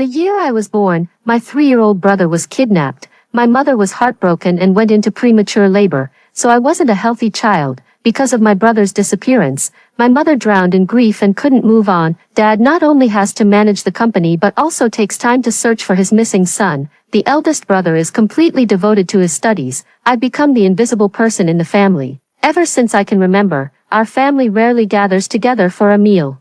The year I was born, my 3-year-old brother was kidnapped. My mother was heartbroken and went into premature labor, so I wasn't a healthy child. Because of my brother's disappearance, my mother drowned in grief and couldn't move on. Dad not only has to manage the company but also takes time to search for his missing son. The eldest brother is completely devoted to his studies. I've become the invisible person in the family. Ever since I can remember, our family rarely gathers together for a meal.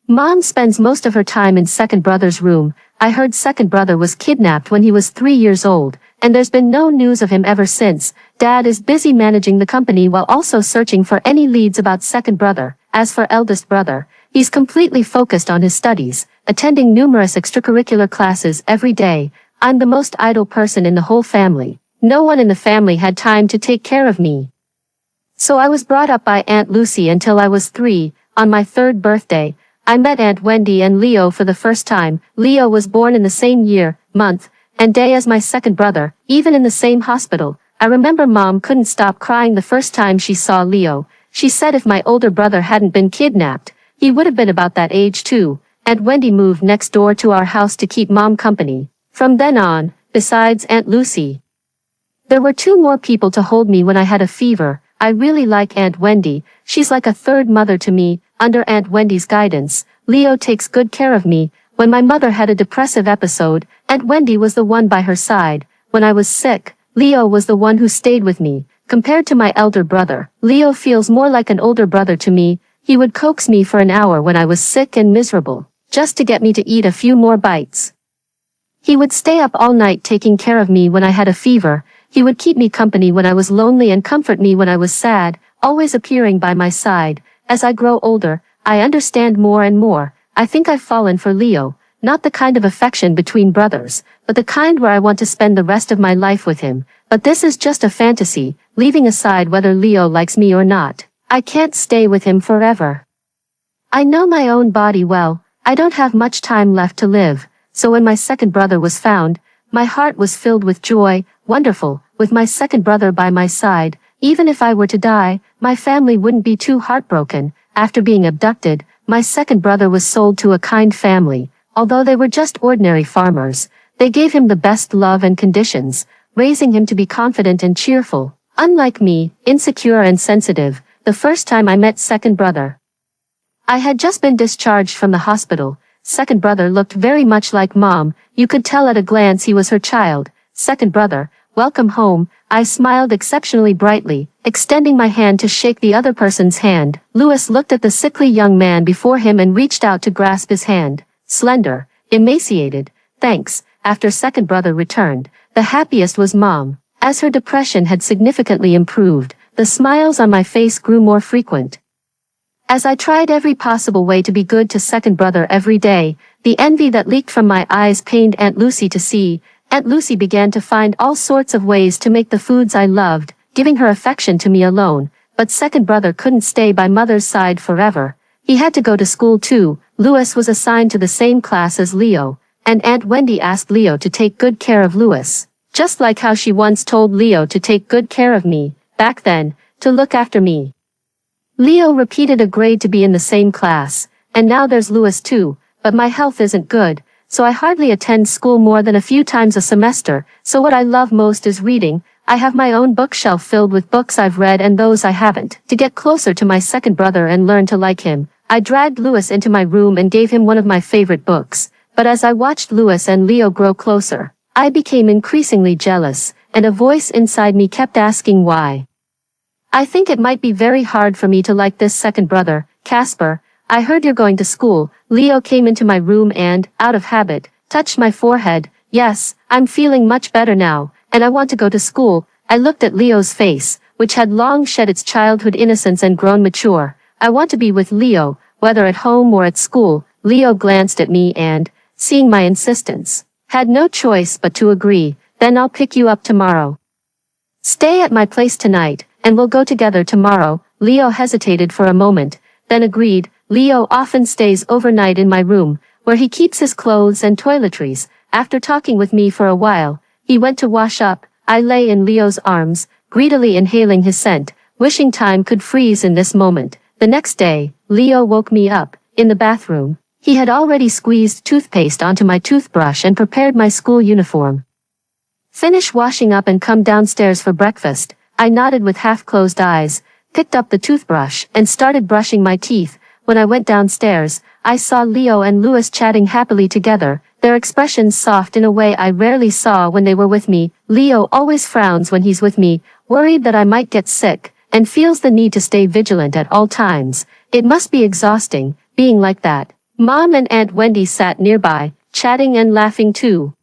Mom spends most of her time in second brother's room. I heard second brother was kidnapped when he was 3 years old, and there's been no news of him ever since. Dad is busy managing the company while also searching for any leads about second brother. As for eldest brother, he's completely focused on his studies, attending numerous extracurricular classes every day. I'm the most idle person in the whole family. No one in the family had time to take care of me. So I was brought up by Aunt Lucy until I was 3. On my 3rd birthday, I met Aunt Wendy and Leo for the first time. Leo was born in the same year, month, and day as my second brother, even in the same hospital. I remember Mom couldn't stop crying the first time she saw Leo. She said if my older brother hadn't been kidnapped, he would have been about that age too. Aunt Wendy moved next door to our house to keep Mom company. From then on, besides Aunt Lucy, there were 2 more people to hold me when I had a fever. I really like Aunt Wendy. She's like a third mother to me. Under Aunt Wendy's guidance, Leo takes good care of me. When my mother had a depressive episode, Aunt Wendy was the one by her side. When I was sick, Leo was the one who stayed with me. Compared to my elder brother, Leo feels more like an older brother to me. He would coax me for an hour when I was sick and miserable, just to get me to eat a few more bites. He would stay up all night taking care of me when I had a fever. He would keep me company when I was lonely and comfort me when I was sad, always appearing by my side. As I grow older, I understand more and more. I think I've fallen for Leo, not the kind of affection between brothers, but the kind where I want to spend the rest of my life with him. But this is just a fantasy, leaving aside whether Leo likes me or not. I can't stay with him forever. I know my own body well. I don't have much time left to live. So when my second brother was found, my heart was filled with joy. Wonderful, with my second brother by my side. Even if I were to die, my family wouldn't be too heartbroken. After being abducted, my second brother was sold to a kind family. Although they were just ordinary farmers, they gave him the best love and conditions, raising him to be confident and cheerful. Unlike me, insecure and sensitive, the first time I met second brother, I had just been discharged from the hospital. Second brother looked very much like Mom. You could tell at a glance he was her child. Second brother, welcome home. I smiled exceptionally brightly, extending my hand to shake the other person's hand. Louis looked at the sickly young man before him and reached out to grasp his hand. Slender, emaciated. Thanks. After second brother returned, the happiest was Mom. As her depression had significantly improved, the smiles on my face grew more frequent. As I tried every possible way to be good to second brother every day, the envy that leaked from my eyes pained Aunt Lucy to see. Aunt Lucy began to find all sorts of ways to make the foods I loved, giving her affection to me alone. But second brother couldn't stay by mother's side forever. He had to go to school too. Louis was assigned to the same class as Leo, and Aunt Wendy asked Leo to take good care of Louis, just like how she once told Leo to take good care of me, back then, to look after me. Leo repeated a grade to be in the same class, and now there's Louis too, but my health isn't good, so I hardly attend school more than a few times a semester. So what I love most is reading. I have my own bookshelf filled with books I've read and those I haven't. To get closer to my second brother and learn to like him, I dragged Louis into my room and gave him one of my favorite books. But as I watched Louis and Leo grow closer, I became increasingly jealous, and a voice inside me kept asking why. I think it might be very hard for me to like this second brother. Casper, I heard you're going to school. Leo came into my room and, out of habit, touched my forehead. Yes, I'm feeling much better now, and I want to go to school. I looked at Leo's face, which had long shed its childhood innocence and grown mature. I want to be with Leo, whether at home or at school. Leo glanced at me and, seeing my insistence, had no choice but to agree. Then I'll pick you up tomorrow. Stay at my place tonight, and we'll go together tomorrow. Leo hesitated for a moment, then agreed. Leo often stays overnight in my room, where he keeps his clothes and toiletries. After talking with me for a while, he went to wash up. I lay in Leo's arms, greedily inhaling his scent, wishing time could freeze in this moment. The next day, Leo woke me up, in the bathroom. He had already squeezed toothpaste onto my toothbrush and prepared my school uniform. Finish washing up and come downstairs for breakfast. I nodded with half-closed eyes, picked up the toothbrush, and started brushing my teeth. When I went downstairs, I saw Leo and Louis chatting happily together, their expressions soft in a way I rarely saw when they were with me. Leo always frowns when he's with me, worried that I might get sick, and feels the need to stay vigilant at all times. It must be exhausting, being like that. Mom and Aunt Wendy sat nearby, chatting and laughing too.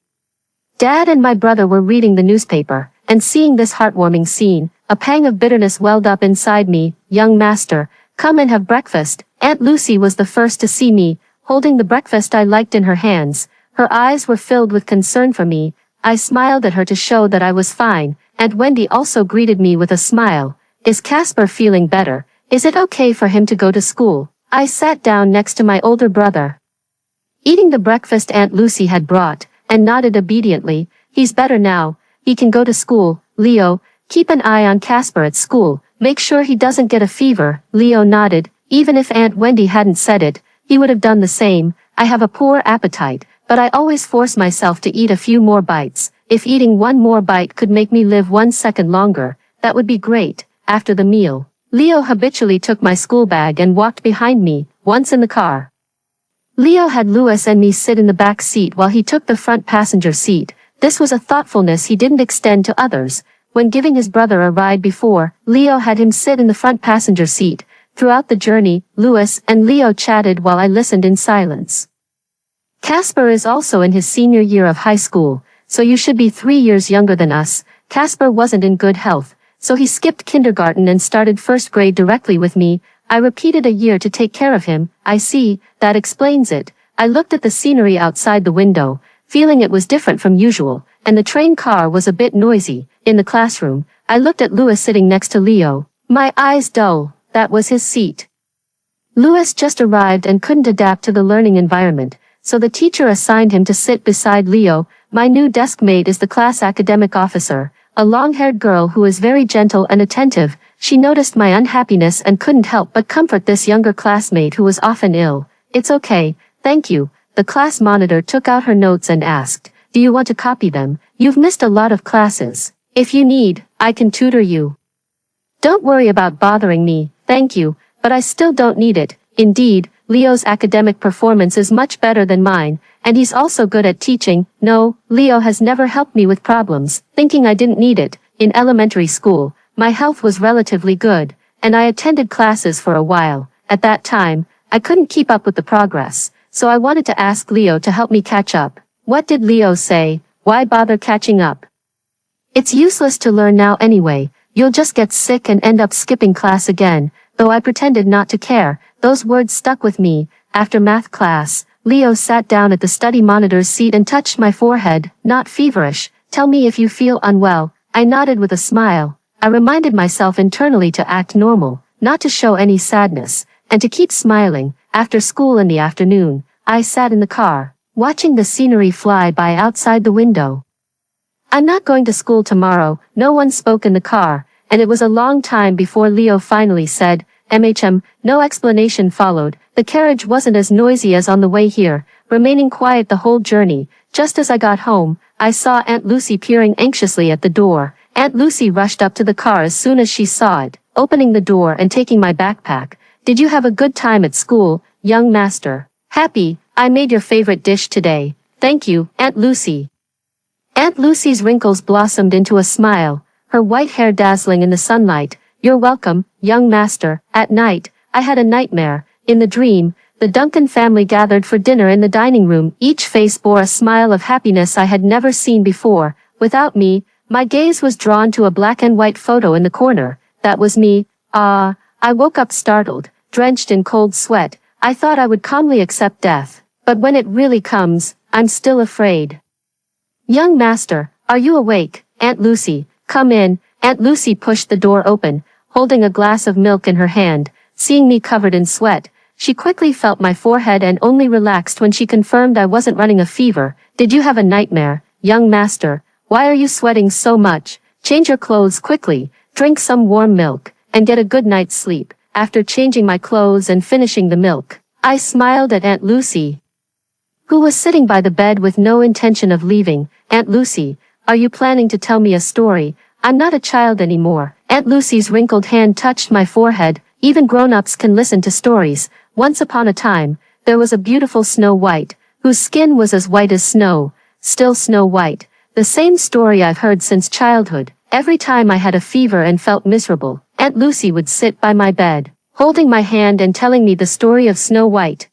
Dad and my brother were reading the newspaper, and seeing this heartwarming scene, a pang of bitterness welled up inside me. Young master, come and have breakfast. Aunt Lucy was the first to see me, holding the breakfast I liked in her hands. Her eyes were filled with concern for me. I smiled at her to show that I was fine. Aunt Wendy also greeted me with a smile. Is Casper feeling better? Is it okay for him to go to school? I sat down next to my older brother, eating the breakfast Aunt Lucy had brought, and nodded obediently. He's better now. He can go to school. Leo, keep an eye on Casper at school. Make sure he doesn't get a fever. Leo nodded. Even if Aunt Wendy hadn't said it, he would have done the same. I have a poor appetite, but I always force myself to eat a few more bites. If eating one more bite could make me live 1 second longer, that would be great. After the meal, Leo habitually took my school bag and walked behind me, once in the car. Leo had Louis and me sit in the back seat while he took the front passenger seat. This was a thoughtfulness he didn't extend to others. When giving his brother a ride before, Leo had him sit in the front passenger seat. Throughout the journey, Louis and Leo chatted while I listened in silence. Casper is also in his senior year of high school, so you should be 3 years younger than us. Casper wasn't in good health, so he skipped kindergarten and started first grade directly with me. I repeated a year to take care of him. I see, that explains it. I looked at the scenery outside the window, feeling it was different from usual, and the train car was a bit noisy. In the classroom, I looked at Louis sitting next to Leo. My eyes dull. That was his seat. Louis just arrived and couldn't adapt to the learning environment, so the teacher assigned him to sit beside Leo. My new desk mate is the class academic officer, a long-haired girl who is very gentle and attentive. She noticed my unhappiness and couldn't help but comfort this younger classmate who was often ill. It's okay, thank you. The class monitor took out her notes and asked, do you want to copy them? You've missed a lot of classes. If you need, I can tutor you. Don't worry about bothering me, thank you, but I still don't need it. Indeed, Leo's academic performance is much better than mine, and he's also good at teaching. No, Leo has never helped me with problems, thinking I didn't need it. In elementary school, my health was relatively good, and I attended classes for a while. At that time, I couldn't keep up with the progress, so I wanted to ask Leo to help me catch up. What did Leo say? Why bother catching up? It's useless to learn now anyway. You'll just get sick and end up skipping class again. Though I pretended not to care, those words stuck with me. After math class, Leo sat down at the study monitor's seat and touched my forehead. Not feverish. Tell me if you feel unwell. I nodded with a smile. I reminded myself internally to act normal, not to show any sadness, and to keep smiling. After school in the afternoon, I sat in the car, watching the scenery fly by outside the window. I'm not going to school tomorrow. No one spoke in the car, and it was a long time before Leo finally said, No explanation followed. The carriage wasn't as noisy as on the way here, remaining quiet the whole journey. Just as I got home, I saw Aunt Lucy peering anxiously at the door. Aunt Lucy rushed up to the car as soon as she saw it, opening the door and taking my backpack. Did you have a good time at school, young master? Happy. I made your favorite dish today. Thank you, Aunt Lucy. Aunt Lucy's wrinkles blossomed into a smile, her white hair dazzling in the sunlight. You're welcome, young master. At night, I had a nightmare. In the dream, the Duncan family gathered for dinner in the dining room. Each face bore a smile of happiness I had never seen before. Without me, my gaze was drawn to a black and white photo in the corner. That was me. I woke up startled, drenched in cold sweat. I thought I would calmly accept death. But when it really comes, I'm still afraid. Young master, are you awake? Aunt Lucy, come in. Aunt Lucy pushed the door open, holding a glass of milk in her hand. Seeing me covered in sweat, she quickly felt my forehead and only relaxed when she confirmed I wasn't running a fever. Did you have a nightmare, young master? Why are you sweating so much? Change your clothes quickly, drink some warm milk, and get a good night's sleep. After changing my clothes and finishing the milk, I smiled at Aunt Lucy, who was sitting by the bed with no intention of leaving. Aunt Lucy, are you planning to tell me a story? I'm not a child anymore. Aunt Lucy's wrinkled hand touched my forehead. Even grown-ups can listen to stories. Once upon a time, there was a beautiful Snow White, whose skin was as white as snow, still Snow White. The same story I've heard since childhood. Every time I had a fever and felt miserable, Aunt Lucy would sit by my bed, holding my hand and telling me the story of Snow White.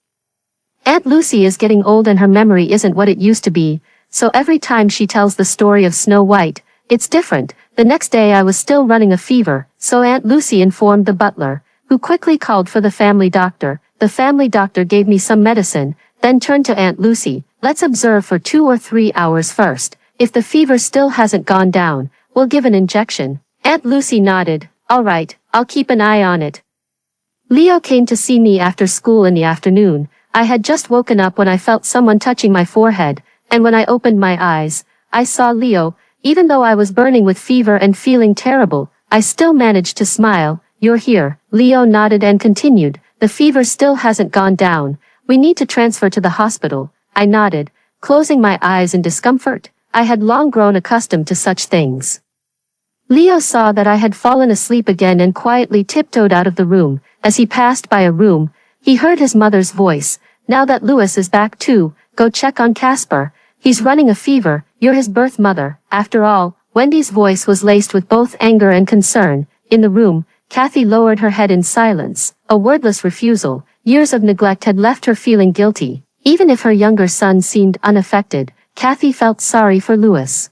Aunt Lucy is getting old and her memory isn't what it used to be, so every time she tells the story of Snow White, it's different. The next day I was still running a fever, so Aunt Lucy informed the butler, who quickly called for the family doctor. The family doctor gave me some medicine, then turned to Aunt Lucy. Let's observe for 2 or 3 hours first. If the fever still hasn't gone down, we'll give an injection. Aunt Lucy nodded. All right, I'll keep an eye on it. Leo came to see me after school in the afternoon. I had just woken up when I felt someone touching my forehead, and when I opened my eyes, I saw Leo. Even though I was burning with fever and feeling terrible, I still managed to smile. You're here. Leo nodded and continued. The fever still hasn't gone down. We need to transfer to the hospital. I nodded, closing my eyes in discomfort. I had long grown accustomed to such things. Leo saw that I had fallen asleep again and quietly tiptoed out of the room. As he passed by a room, he heard his mother's voice. Now that Louis is back too, go check on Casper. He's running a fever. You're his birth mother. After all, Wendy's voice was laced with both anger and concern. In the room, Kathy lowered her head in silence, a wordless refusal. Years of neglect had left her feeling guilty. Even if her younger son seemed unaffected, Kathy felt sorry for Louis.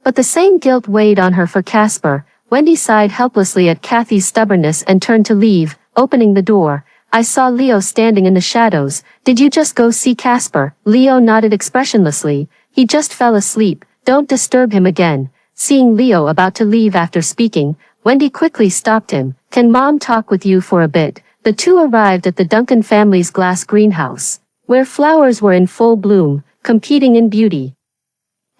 But the same guilt weighed on her for Casper. Wendy sighed helplessly at Kathy's stubbornness and turned to leave. Opening the door, I saw Leo standing in the shadows. Did you just go see Casper? Leo nodded expressionlessly. He just fell asleep. Don't disturb him again. Seeing Leo about to leave after speaking, Wendy quickly stopped him. Can Mom talk with you for a bit? The two arrived at the Duncan family's glass greenhouse, where flowers were in full bloom, competing in beauty.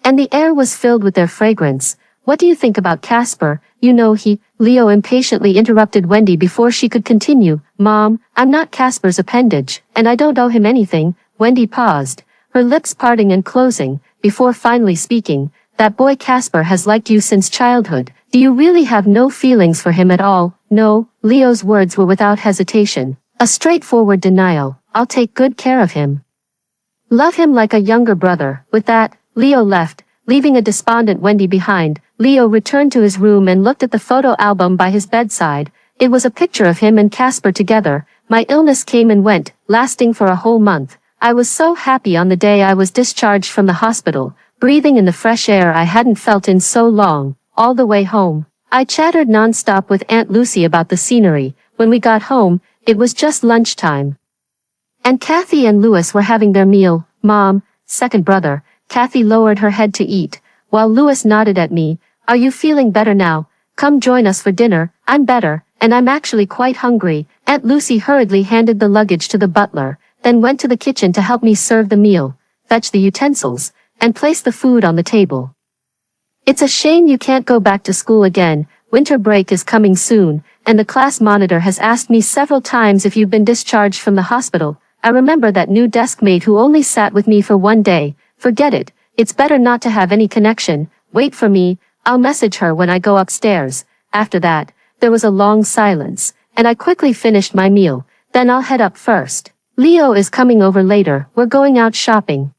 And the air was filled with their fragrance. What do you think about Casper? You know Leo impatiently interrupted Wendy before she could continue. Mom, I'm not Casper's appendage, and I don't owe him anything. Wendy paused, her lips parting and closing, before finally speaking. That boy Casper has liked you since childhood. Do you really have no feelings for him at all? No, Leo's words were without hesitation. A straightforward denial. I'll take good care of him. Love him like a younger brother. With that, Leo left, leaving a despondent Wendy behind. Leo returned to his room and looked at the photo album by his bedside. It was a picture of him and Casper together. My illness came and went, lasting for a whole month. I was so happy on the day I was discharged from the hospital, breathing in the fresh air I hadn't felt in so long. All the way home, I chattered non-stop with Aunt Lucy about the scenery. When we got home, it was just lunchtime. And Kathy and Louis were having their meal. Mom, second brother, Kathy lowered her head to eat, while Louis nodded at me. Are you feeling better now? Come join us for dinner. I'm better, and I'm actually quite hungry. Aunt Lucy hurriedly handed the luggage to the butler, then went to the kitchen to help me serve the meal, fetch the utensils, and place the food on the table. It's a shame you can't go back to school again. Winter break is coming soon, and the class monitor has asked me several times if you've been discharged from the hospital. I remember that new desk mate who only sat with me for one day. Forget it. It's better not to have any connection. Wait for me. I'll message her when I go upstairs. After that, there was a long silence, and I quickly finished my meal. Then I'll head up first. Leo is coming over later. We're going out shopping.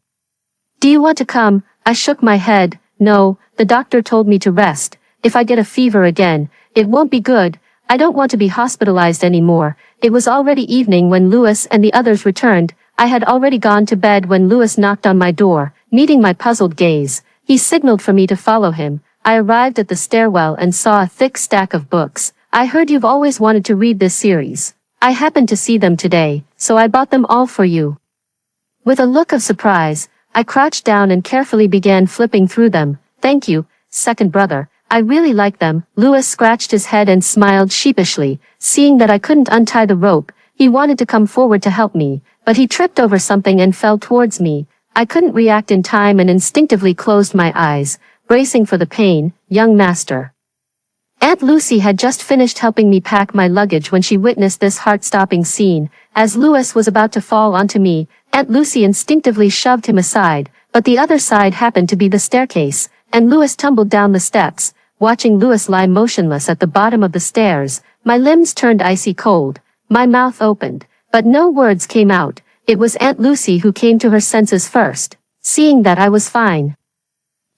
Do you want to come? I shook my head. No, the doctor told me to rest. If I get a fever again, it won't be good. I don't want to be hospitalized anymore. It was already evening when Louis and the others returned. I had already gone to bed when Louis knocked on my door, meeting my puzzled gaze. He signaled for me to follow him. I arrived at the stairwell and saw a thick stack of books. I heard you've always wanted to read this series. I happened to see them today, so I bought them all for you. With a look of surprise, I crouched down and carefully began flipping through them. Thank you, second brother. I really like them. Louis scratched his head and smiled sheepishly. Seeing that I couldn't untie the rope, he wanted to come forward to help me, but he tripped over something and fell towards me. I couldn't react in time and instinctively closed my eyes, bracing for the pain. Young master. Aunt Lucy had just finished helping me pack my luggage when she witnessed this heart-stopping scene. As Louis was about to fall onto me, Aunt Lucy instinctively shoved him aside, but the other side happened to be the staircase, and Louis tumbled down the steps. Watching Louis lie motionless at the bottom of the stairs, my limbs turned icy cold. My mouth opened, but no words came out. It was Aunt Lucy who came to her senses first, seeing that I was fine.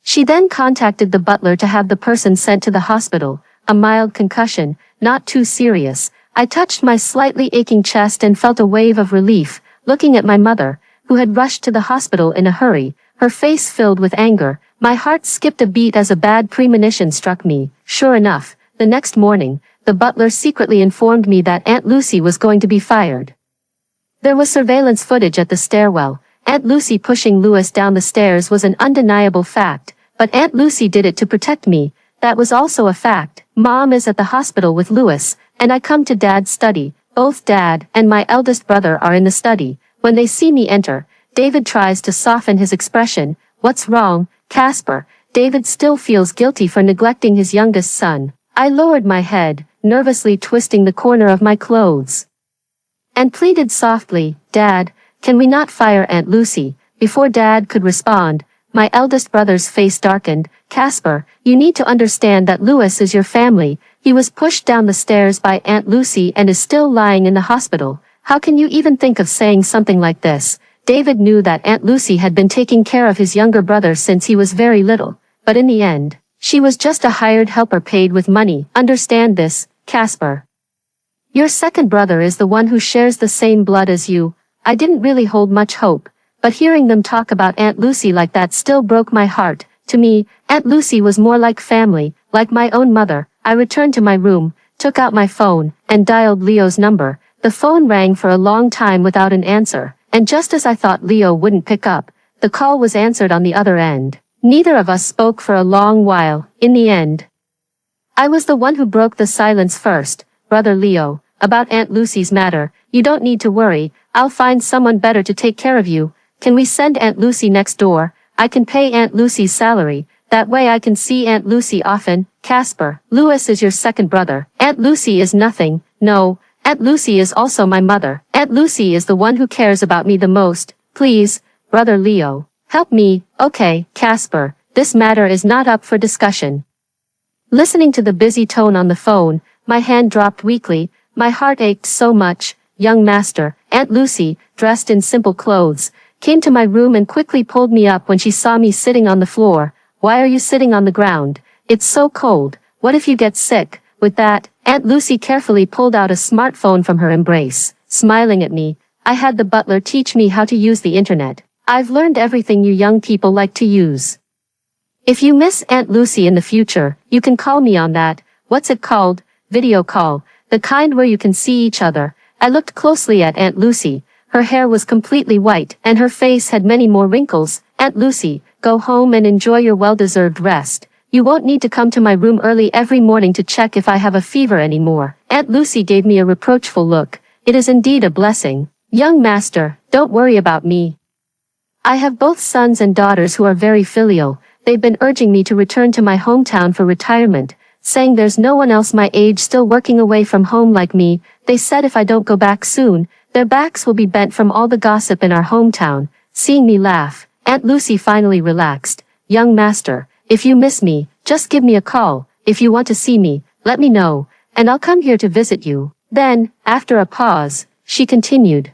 She then contacted the butler to have the person sent to the hospital. A mild concussion, not too serious. I touched my slightly aching chest and felt a wave of relief, looking at my mother, who had rushed to the hospital in a hurry, her face filled with anger. My heart skipped a beat as a bad premonition struck me. Sure enough, the next morning, the butler secretly informed me that Aunt Lucy was going to be fired. There was surveillance footage at the stairwell. Aunt Lucy pushing Louis down the stairs was an undeniable fact, but Aunt Lucy did it to protect me. That was also a fact. Mom is at the hospital with Louis, and I come to Dad's study. Both Dad and my eldest brother are in the study. When they see me enter, David tries to soften his expression. What's wrong, Casper? David still feels guilty for neglecting his youngest son. I lowered my head, nervously twisting the corner of my clothes, and pleaded softly, Dad, can we not fire Aunt Lucy? Before Dad could respond, my eldest brother's face darkened. Casper, you need to understand that Louis is your family. He was pushed down the stairs by Aunt Lucy and is still lying in the hospital. How can you even think of saying something like this? David knew that Aunt Lucy had been taking care of his younger brother since he was very little, but in the end, she was just a hired helper paid with money. Understand this, Casper. Your second brother is the one who shares the same blood as you. I didn't really hold much hope, but hearing them talk about Aunt Lucy like that still broke my heart. To me, Aunt Lucy was more like family, like my own mother. I returned to my room, took out my phone, and dialed Leo's number. The phone rang for a long time without an answer, and just as I thought Leo wouldn't pick up, the call was answered on the other end. Neither of us spoke for a long while. In the end, I was the one who broke the silence first. Brother Leo, about Aunt Lucy's matter, you don't need to worry. I'll find someone better to take care of you. Can we send Aunt Lucy next door? I can pay Aunt Lucy's salary. That way I can see Aunt Lucy often. Casper, Louis is your second brother. Aunt Lucy is nothing. No, Aunt Lucy is also my mother. Aunt Lucy is the one who cares about me the most. Please, Brother Leo, help me. Okay, Casper, this matter is not up for discussion. Listening to the busy tone on the phone, my hand dropped weakly. My heart ached so much. Young master, Aunt Lucy, dressed in simple clothes, came to my room and quickly pulled me up when she saw me sitting on the floor. Why are you sitting on the ground? It's so cold. What if you get sick? With that, Aunt Lucy carefully pulled out a smartphone from her embrace, smiling at me. I had the butler teach me how to use the internet. I've learned everything you young people like to use. If you miss Aunt Lucy in the future, you can call me on that. What's it called? Video call. The kind where you can see each other. I looked closely at Aunt Lucy. Her hair was completely white, and her face had many more wrinkles. Aunt Lucy, go home and enjoy your well-deserved rest. You won't need to come to my room early every morning to check if I have a fever anymore. Aunt Lucy gave me a reproachful look. It is indeed a blessing. Young master, don't worry about me. I have both sons and daughters who are very filial. They've been urging me to return to my hometown for retirement, saying there's no one else my age still working away from home like me. They said if I don't go back soon, their backs will be bent from all the gossip in our hometown. Seeing me laugh, Aunt Lucy finally relaxed. Young master, if you miss me, just give me a call. If you want to see me, let me know, and I'll come here to visit you. Then, after a pause, she continued.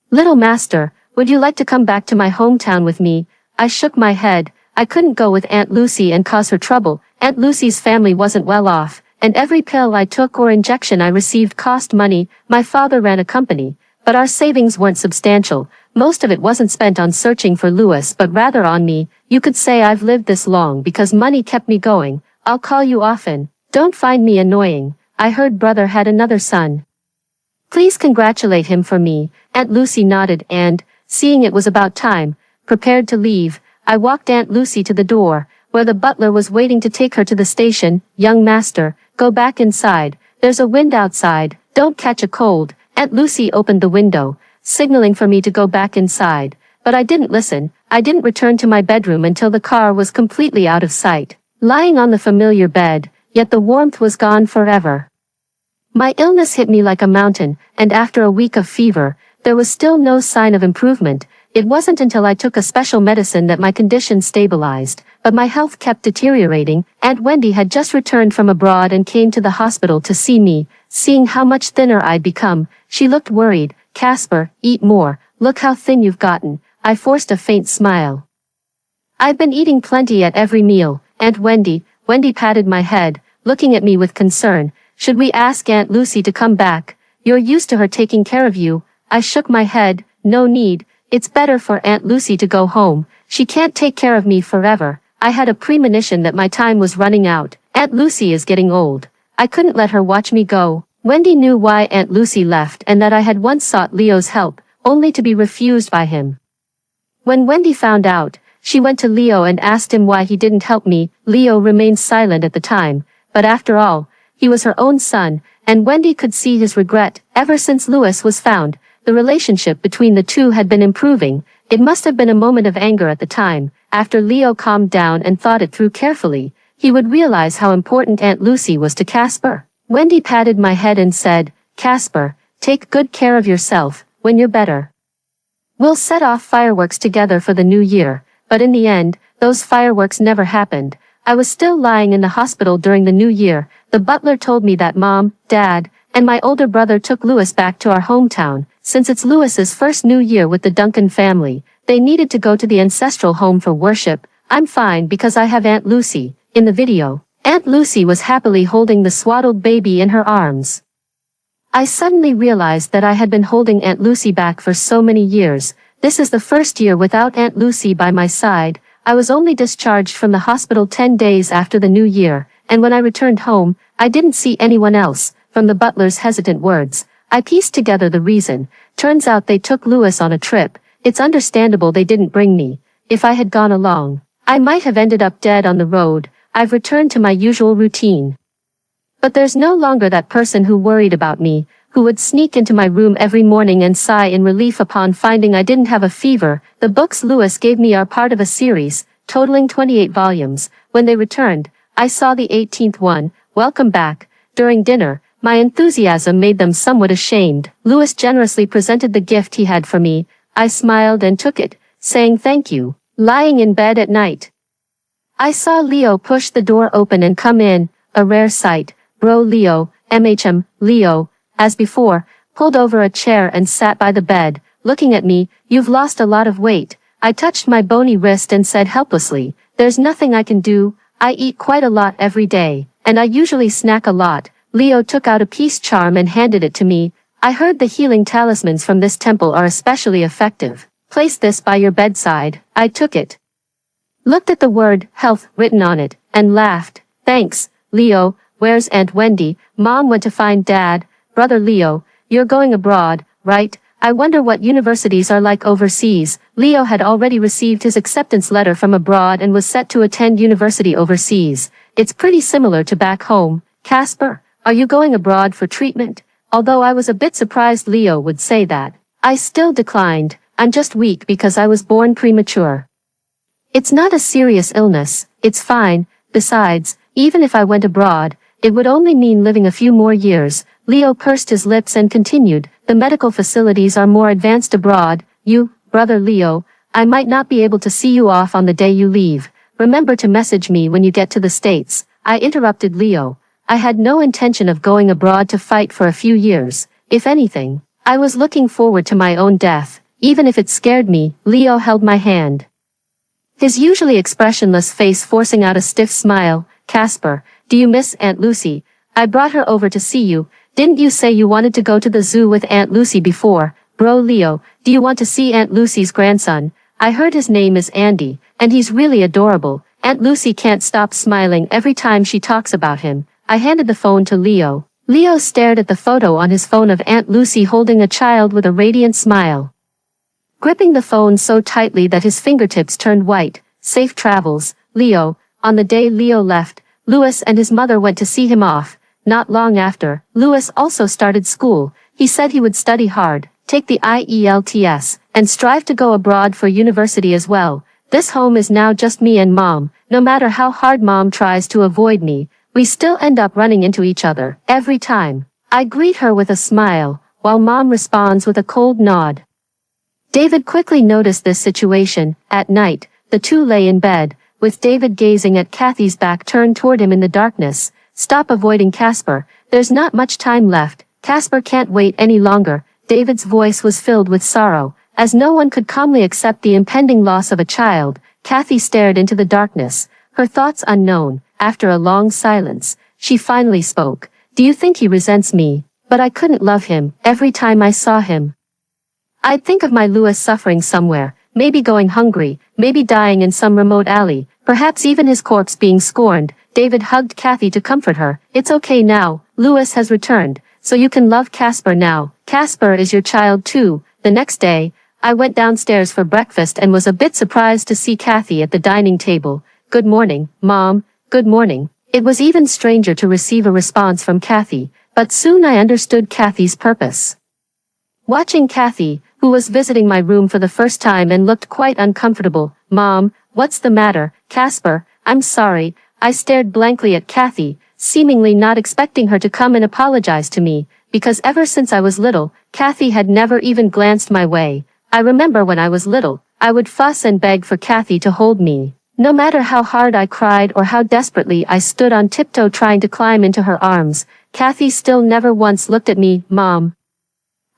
Little master, would you like to come back to my hometown with me? I shook my head. I couldn't go with Aunt Lucy and cause her trouble. Aunt Lucy's family wasn't well off, and every pill I took or injection I received cost money. My father ran a company, but our savings weren't substantial. Most of it wasn't spent on searching for Louis but rather on me. You could say I've lived this long because money kept me going. I'll call you often. Don't find me annoying. I heard brother had another son. Please congratulate him for me. Aunt Lucy nodded and, seeing it was about time, prepared to leave. I walked Aunt Lucy to the door, where the butler was waiting to take her to the station. Young master, go back inside. There's a wind outside. Don't catch a cold. Aunt Lucy opened the window, signaling for me to go back inside. But I didn't listen. I didn't return to my bedroom until the car was completely out of sight. Lying on the familiar bed, yet the warmth was gone forever. My illness hit me like a mountain, and after a week of fever, there was still no sign of improvement. It wasn't until I took a special medicine that my condition stabilized, but my health kept deteriorating. Aunt Wendy had just returned from abroad and came to the hospital to see me. Seeing how much thinner I'd become, she looked worried. "Casper, eat more, look how thin you've gotten." I forced a faint smile. "I've been eating plenty at every meal, Aunt Wendy." Wendy patted my head, looking at me with concern. "Should we ask Aunt Lucy to come back? You're used to her taking care of you." I shook my head. "No need. It's better for Aunt Lucy to go home. She can't take care of me forever." I had a premonition that my time was running out. Aunt Lucy is getting old. I couldn't let her watch me go. Wendy knew why Aunt Lucy left and that I had once sought Leo's help, only to be refused by him. When Wendy found out, she went to Leo and asked him why he didn't help me. Leo remained silent at the time, but after all, he was her own son, and Wendy could see his regret. Ever since Louis was found, the relationship between the two had been improving. It must have been a moment of anger at the time. After Leo calmed down and thought it through carefully, he would realize how important Aunt Lucy was to Casper. Wendy patted my head and said, "Casper, take good care of yourself. When you're better, we'll set off fireworks together for the new year." But in the end, those fireworks never happened. I was still lying in the hospital during the new year. The butler told me that Mom, Dad, and my older brother took Louis back to our hometown. Since it's Louis's first new year with the Duncan family, they needed to go to the ancestral home for worship. I'm fine because I have Aunt Lucy. In the video, Aunt Lucy was happily holding the swaddled baby in her arms. I suddenly realized that I had been holding Aunt Lucy back for so many years. This is the first year without Aunt Lucy by my side. I was only discharged from the hospital 10 days after the new year, and when I returned home, I didn't see anyone else. From the butler's hesitant words, I pieced together the reason. Turns out they took Louis on a trip. It's understandable they didn't bring me. If I had gone along, I might have ended up dead on the road. I've returned to my usual routine. But there's no longer that person who worried about me, who would sneak into my room every morning and sigh in relief upon finding I didn't have a fever. The books Louis gave me are part of a series, totaling 28 volumes. When they returned, I saw the 18th one, Welcome Back. During dinner, my enthusiasm made them somewhat ashamed. Louis generously presented the gift he had for me. I smiled and took it, saying thank you. Lying in bed at night, I saw Leo push the door open and come in, a rare sight. Bro Leo, Leo, as before, pulled over a chair and sat by the bed, looking at me. "You've lost a lot of weight." I touched my bony wrist and said helplessly, "There's nothing I can do. I eat quite a lot every day, and I usually snack a lot." Leo took out a peace charm and handed it to me. "I heard the healing talismans from this temple are especially effective. Place this by your bedside." I took it, looked at the word, health, written on it, and laughed. "Thanks, Leo. Where's Aunt Wendy?" "Mom went to find Dad." "Brother Leo, you're going abroad, right? I wonder what universities are like overseas." Leo had already received his acceptance letter from abroad and was set to attend university overseas. "It's pretty similar to back home." "Casper, are you going abroad for treatment?" Although I was a bit surprised Leo would say that, I still declined. "I'm just weak because I was born premature. It's not a serious illness, it's fine. Besides, even if I went abroad, it would only mean living a few more years." Leo pursed his lips and continued, "The medical facilities are more advanced abroad. Brother Leo, I might not be able to see you off on the day you leave. Remember to message me when you get to the States." I interrupted Leo. I had no intention of going abroad to fight for a few years. If anything, I was looking forward to my own death, even if it scared me. Leo held my hand, his usually expressionless face forcing out a stiff smile. "Casper, do you miss Aunt Lucy? I brought her over to see you. Didn't you say you wanted to go to the zoo with Aunt Lucy before?" "Bro Leo, do you want to see Aunt Lucy's grandson? I heard his name is Andy, and he's really adorable." Aunt Lucy can't stop smiling every time she talks about him. I handed the phone to Leo. Leo stared at the photo on his phone of Aunt Lucy holding a child with a radiant smile, gripping the phone so tightly that his fingertips turned white. "Safe travels, Leo." On the day Leo left, Louis and his mother went to see him off. Not long after, Louis also started school. He said he would study hard, take the IELTS, and strive to go abroad for university as well. "This home is now just me and Mom, no matter how hard Mom tries to avoid me." We still end up running into each other, every time. I greet her with a smile, while Mom responds with a cold nod. David quickly noticed this situation. At night, the two lay in bed, with David gazing at Kathy's back turned toward him in the darkness. Stop avoiding Casper, there's not much time left, Casper can't wait any longer. David's voice was filled with sorrow. As no one could calmly accept the impending loss of a child, Kathy stared into the darkness, her thoughts unknown. After a long silence, she finally spoke. Do you think he resents me? But I couldn't love him. Every time I saw him, I'd think of my Louis suffering somewhere, maybe going hungry, maybe dying in some remote alley, perhaps even his corpse being scorned. David hugged Kathy to comfort her. It's okay now, Louis has returned, so you can love Casper now. Casper is your child too. The next day, I went downstairs for breakfast and was a bit surprised to see Kathy at the dining table. Good morning, Mom. Good morning. It was even stranger to receive a response from Kathy, but soon I understood Kathy's purpose. Watching Kathy, who was visiting my room for the first time and looked quite uncomfortable. Mom, what's the matter? Casper, I'm sorry. I stared blankly at Kathy, seemingly not expecting her to come and apologize to me, because ever since I was little, Kathy had never even glanced my way. I remember when I was little, I would fuss and beg for Kathy to hold me. No matter how hard I cried or how desperately I stood on tiptoe trying to climb into her arms, Kathy still never once looked at me. Mom.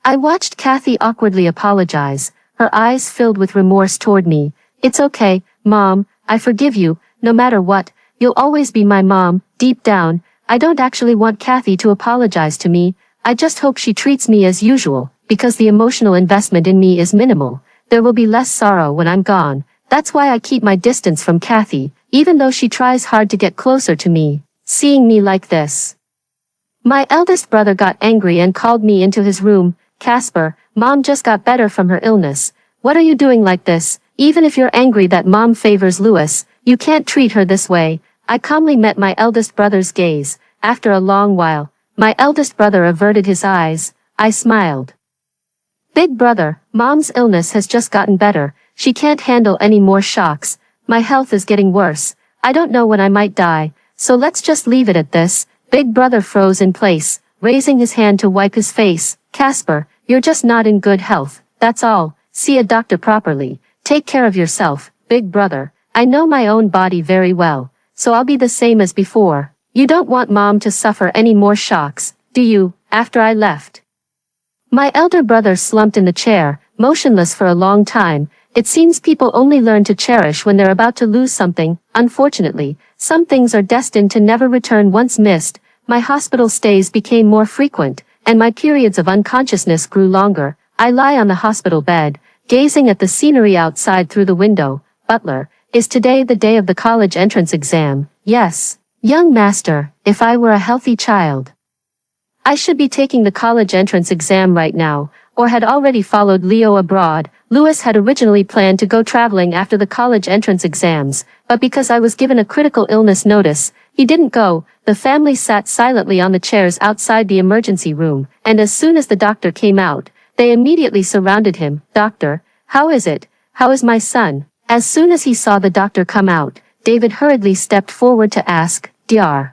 I watched Kathy awkwardly apologize, her eyes filled with remorse toward me. It's okay, Mom, I forgive you, no matter what, you'll always be my mom. Deep down, I don't actually want Kathy to apologize to me, I just hope she treats me as usual, because the emotional investment in me is minimal. There will be less sorrow when I'm gone. That's why I keep my distance from Kathy, even though she tries hard to get closer to me. Seeing me like this, my eldest brother got angry and called me into his room. Casper, Mom just got better from her illness. What are you doing like this? Even if you're angry that Mom favors Louis, you can't treat her this way. I calmly met my eldest brother's gaze. After a long while, my eldest brother averted his eyes. I smiled. Big brother, Mom's illness has just gotten better. She can't handle any more shocks. My health is getting worse. I don't know when I might die, so let's just leave it at this. Big brother froze in place, raising his hand to wipe his face. Casper, you're just not in good health, that's all. See a doctor properly. Take care of yourself, big brother. I know my own body very well, so I'll be the same as before. You don't want Mom to suffer any more shocks, do you? After I left, my elder brother slumped in the chair, motionless for a long time. It seems people only learn to cherish when they're about to lose something. Unfortunately, some things are destined to never return once missed. My hospital stays became more frequent, and my periods of unconsciousness grew longer. I lie on the hospital bed, gazing at the scenery outside through the window. Butler, is today the day of the college entrance exam? Yes. Young master, if I were a healthy child, I should be taking the college entrance exam right now, or had already followed Leo abroad. Louis had originally planned to go traveling after the college entrance exams, but because I was given a critical illness notice, he didn't go. The family sat silently on the chairs outside the emergency room, and as soon as the doctor came out, they immediately surrounded him. Doctor, how is it? How is my son? As soon as he saw the doctor come out, David hurriedly stepped forward to ask, Dr.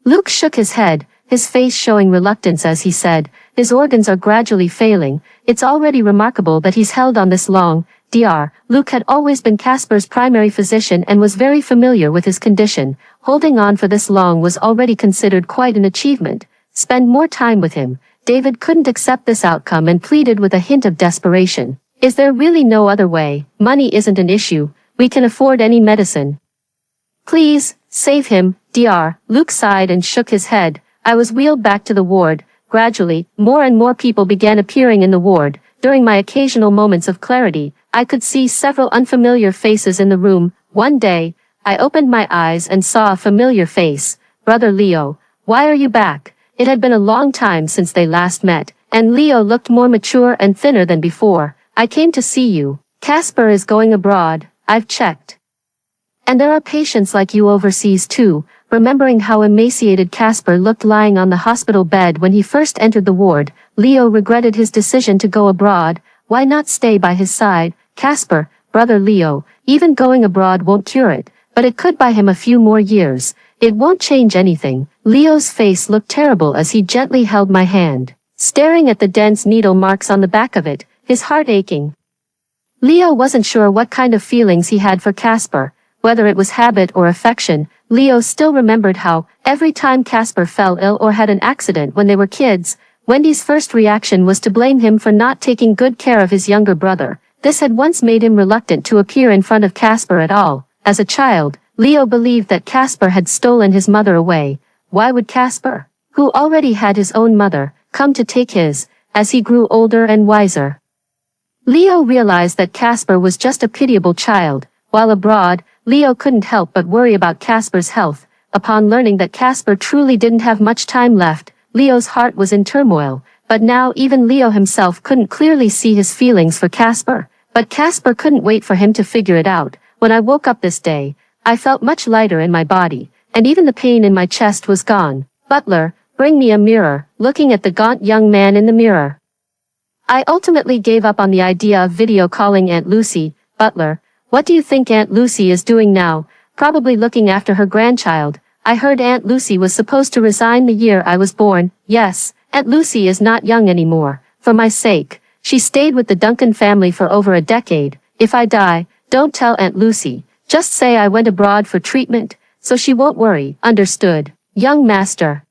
Luke shook his head, his face showing reluctance as he said, his organs are gradually failing. It's already remarkable that he's held on this long. Dr. Luke had always been Casper's primary physician and was very familiar with his condition. Holding on for this long was already considered quite an achievement. Spend more time with him. David couldn't accept this outcome and pleaded with a hint of desperation. Is there really no other way? Money isn't an issue. We can afford any medicine. Please, save him, Dr. Luke sighed and shook his head. I was wheeled back to the ward. Gradually, more and more people began appearing in the ward. During my occasional moments of clarity, I could see several unfamiliar faces in the room. One day, I opened my eyes and saw a familiar face. Brother Leo, why are you back? It had been a long time since they last met, and Leo looked more mature and thinner than before. I came to see you. Casper is going abroad, I've checked. And there are patients like you overseas too. Remembering how emaciated Casper looked lying on the hospital bed when he first entered the ward, Leo regretted his decision to go abroad. Why not stay by his side? Casper, brother Leo, even going abroad won't cure it, but it could buy him a few more years. It won't change anything. Leo's face looked terrible as he gently held my hand, staring at the dense needle marks on the back of it, his heart aching. Leo wasn't sure what kind of feelings he had for Casper, whether it was habit or affection. Leo still remembered how, every time Casper fell ill or had an accident when they were kids, Wendy's first reaction was to blame him for not taking good care of his younger brother. This had once made him reluctant to appear in front of Casper at all. As a child, Leo believed that Casper had stolen his mother away. Why would Casper, who already had his own mother, come to take his, as he grew older and wiser? Leo realized that Casper was just a pitiable child. While abroad, Leo couldn't help but worry about Casper's health. Upon learning that Casper truly didn't have much time left, Leo's heart was in turmoil. But now even Leo himself couldn't clearly see his feelings for Casper. But Casper couldn't wait for him to figure it out. When I woke up this day, I felt much lighter in my body, and even the pain in my chest was gone. Butler, bring me a mirror. Looking at the gaunt young man in the mirror, I ultimately gave up on the idea of video calling Aunt Lucy. Butler, what do you think Aunt Lucy is doing now? Probably looking after her grandchild. I heard Aunt Lucy was supposed to resign the year I was born. Yes, Aunt Lucy is not young anymore. For my sake, she stayed with the Duncan family for over a decade. If I die, don't tell Aunt Lucy. Just say I went abroad for treatment, so she won't worry. Understood, young master.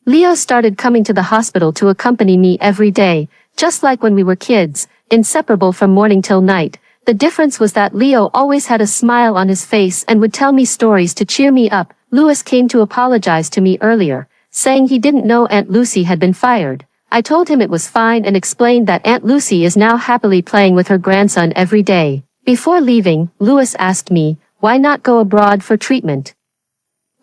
Leo started coming to the hospital to accompany me every day, just like when we were kids, inseparable from morning till night. The difference was that Leo always had a smile on his face and would tell me stories to cheer me up. Louis came to apologize to me earlier, saying he didn't know Aunt Lucy had been fired. I told him it was fine and explained that Aunt Lucy is now happily playing with her grandson every day. Before leaving, Louis asked me, why not go abroad for treatment?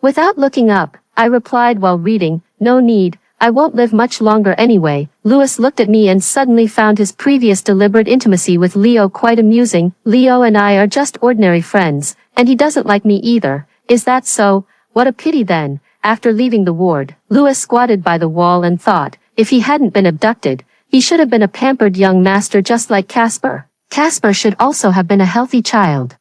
Without looking up, I replied while reading, no need, I won't live much longer anyway. Louis looked at me and suddenly found his previous deliberate intimacy with Leo quite amusing. Leo and I are just ordinary friends, and he doesn't like me either. Is that so? What a pity then. After leaving the ward, Louis squatted by the wall and thought, if he hadn't been abducted, he should have been a pampered young master just like Casper. Casper should also have been a healthy child.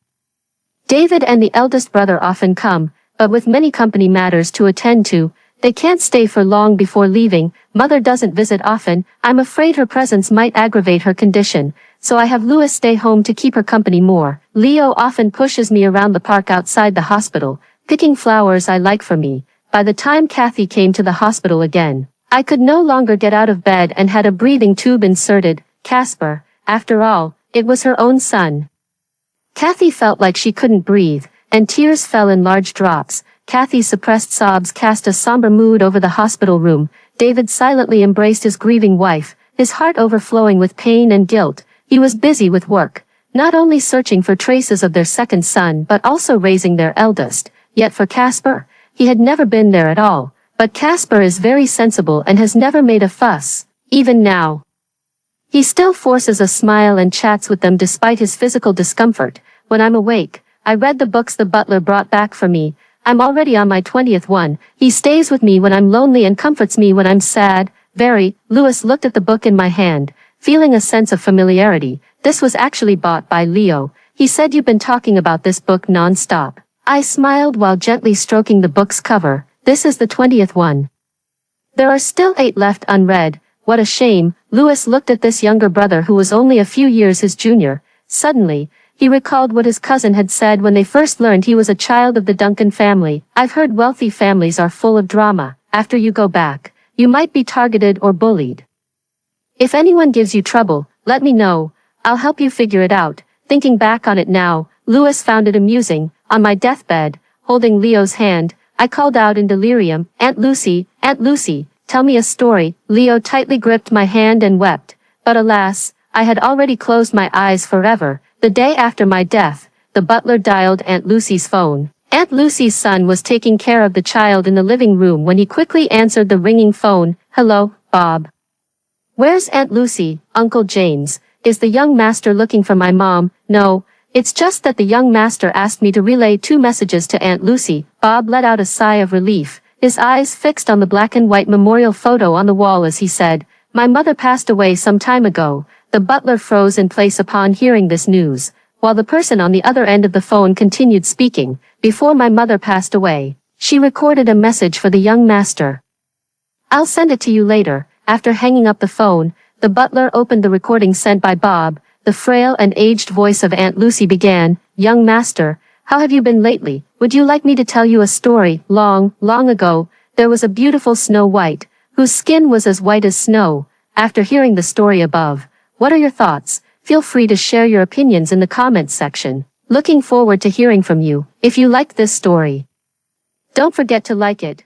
David and the eldest brother often come, but with many company matters to attend to, they can't stay for long before leaving. Mother doesn't visit often. I'm afraid her presence might aggravate her condition, so I have Louis stay home to keep her company more. Leo often pushes me around the park outside the hospital, picking flowers I like for me. By the time Kathy came to the hospital again, I could no longer get out of bed and had a breathing tube inserted. Casper, after all, it was her own son. Kathy felt like she couldn't breathe, and tears fell in large drops. Kathy's suppressed sobs cast a somber mood over the hospital room. David silently embraced his grieving wife, his heart overflowing with pain and guilt. He was busy with work, not only searching for traces of their second son but also raising their eldest. Yet for Casper, he had never been there at all. But Casper is very sensible and has never made a fuss, even now. He still forces a smile and chats with them despite his physical discomfort. When I'm awake, I read the books the butler brought back for me. I'm already on my 20th one. He stays with me when I'm lonely and comforts me when I'm sad. Very. Louis looked at the book in my hand, feeling a sense of familiarity. This was actually bought by Leo. He said you've been talking about this book non-stop. I smiled while gently stroking the book's cover. This is the 20th one. There are still 8 left unread. What a shame. Louis looked at this younger brother who was only a few years his junior. Suddenly, he recalled what his cousin had said when they first learned he was a child of the Duncan family. I've heard wealthy families are full of drama. After you go back, you might be targeted or bullied. If anyone gives you trouble, let me know. I'll help you figure it out. Thinking back on it now, Louis found it amusing. On my deathbed, holding Leo's hand, I called out in delirium, Aunt Lucy, tell me a story. Leo tightly gripped my hand and wept. But alas, I had already closed my eyes forever. The day after my death, the butler dialed Aunt Lucy's phone. Aunt Lucy's son was taking care of the child in the living room when he quickly answered the ringing phone. Hello, Bob. Where's Aunt Lucy, Uncle James? Is the young master looking for my mom? No, it's just that the young master asked me to relay 2 messages to Aunt Lucy. Bob let out a sigh of relief, his eyes fixed on the black and white memorial photo on the wall as he said, my mother passed away some time ago. The butler froze in place upon hearing this news, while the person on the other end of the phone continued speaking. Before my mother passed away, She recorded a message for the young master. "I'll send it to you later." After hanging up the phone, the butler opened the recording sent by Bob. The frail and aged voice of Aunt Lucy began, "Young master, how have you been lately? Would you like me to tell you a story? Long, long ago, there was a beautiful Snow White, whose skin was as white as snow." After hearing the story above, what are your thoughts? Feel free to share your opinions in the comments section. Looking forward to hearing from you. If you liked this story, don't forget to like it.